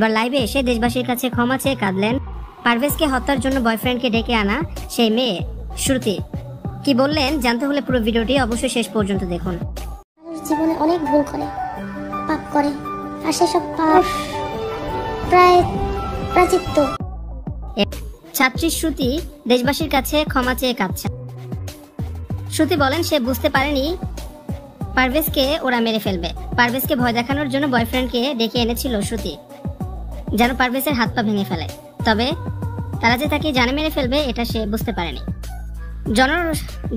এবার লাইভে এসে দেশবাসীর কাছে ক্ষমা চেয়ে কাঁদলেন পারভেজকে হত্যার জন্য বয়ফ্রেন্ডকে ডেকে আনা সেই মেয়ে শ্রুতি। কি বললেন জানতে হলে পুরো ভিডিওটি অবশ্যই শেষ পর্যন্ত দেখুন। জীবনে অনেক ভুল করে, পাপ করে, আর সেসব পাপ প্রায় প্রাচিত্য। ছাত্রী শ্রুতি দেশবাসীর কাছে ক্ষমা চেয়ে কাঁদছে। শ্রুতি বলেন সে বুঝতে পারেনি পারভেজকে ওরা মেরে ফেলবে। পারভেজকে ভয় দেখানোর জন্য বয়ফ্রেন্ডকে ডেকে এনেছিল শ্রুতি, যেন পারভেজের হাত পা ভেঙে ফেলে। তবে তারা যে তাকে জানে মেরে ফেলবে এটা সে বুঝতে পারেনি।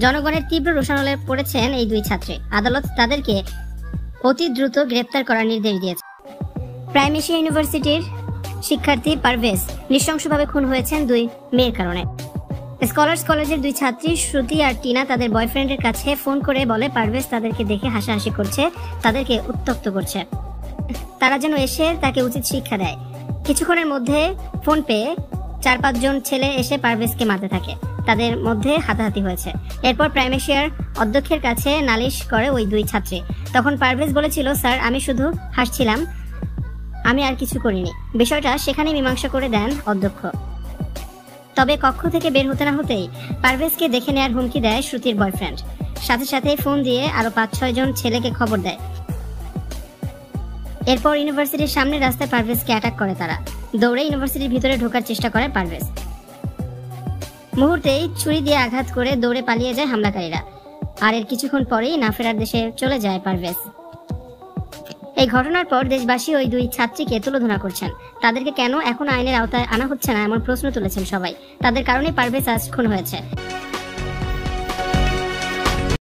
জনগণের তীব্র রোষানলে পড়েছেন এই দুই ছাত্রী। আদালত তাদেরকে অতি দ্রুত গ্রেপ্তার করার নির্দেশ দিয়েছে। প্রাইম এশিয়া ইউনিভার্সিটির শিক্ষার্থী পারভেজ নৃশংসভাবে খুন হয়েছেন দুই মেয়ের কারণে। স্কলার্স কলেজের দুই ছাত্রী শ্রুতি আর টিনা তাদের বয়ফ্রেন্ডের কাছে ফোন করে বলে পারভেজ তাদেরকে দেখে হাসাহাসি করছে, তাদেরকে উত্ত্যক্ত করছে, তারা যেন এসে তাকে উচিত শিক্ষা দেয়। কিছুক্ষণের মধ্যে ফোন পেয়ে 4-5 জন ছেলে এসে পারভেজকে মারতে থাকে। তাদের মধ্যে হাতাহাতি হয়েছে। এরপর প্রাইম এশিয়ার অধ্যক্ষের কাছে নালিশ করে ওই দুই ছাত্রী। তখন পারভেজ বলেছিল, স্যার আমি শুধু হাসছিলাম, আমি আর কিছু করিনি। বিষয়টা সেখানে মীমাংসা করে দেন অধ্যক্ষ। তবে কক্ষ থেকে বের হতে না হতেই পারভেজকে দেখে নেয়ার হুমকি দেয় শ্রুতির বয়ফ্রেন্ড। সাথে সাথে ফোন দিয়ে আরো 5-6 জন ছেলেকে খবর দেয়। এরপর ইউনিভার্সিটির সামনে রাস্তায় পারভেজকে অ্যাটাক করে তারা। দৌড়ে ইউনিভার্সিটির ভিতরে ঢোকার চেষ্টা করে পারভেজ। মুহূর্তেই ছুরি দিয়ে আঘাত করে দৌড়ে পালিয়ে যায় হামলাকারীরা। আর এর কিছুক্ষণ পরেই না ফেরার দেশে চলে যায় পারভেজ। এই ঘটনার পর দেশবাসী ওই দুই ছাত্রীকে তুলোধনা করছেন। তাদেরকে কেন এখন আইনের আওতায় আনা হচ্ছে না এমন প্রশ্ন তুলেছেন সবাই। তাদের কারণে পারভেজ আজ খুন হয়েছে।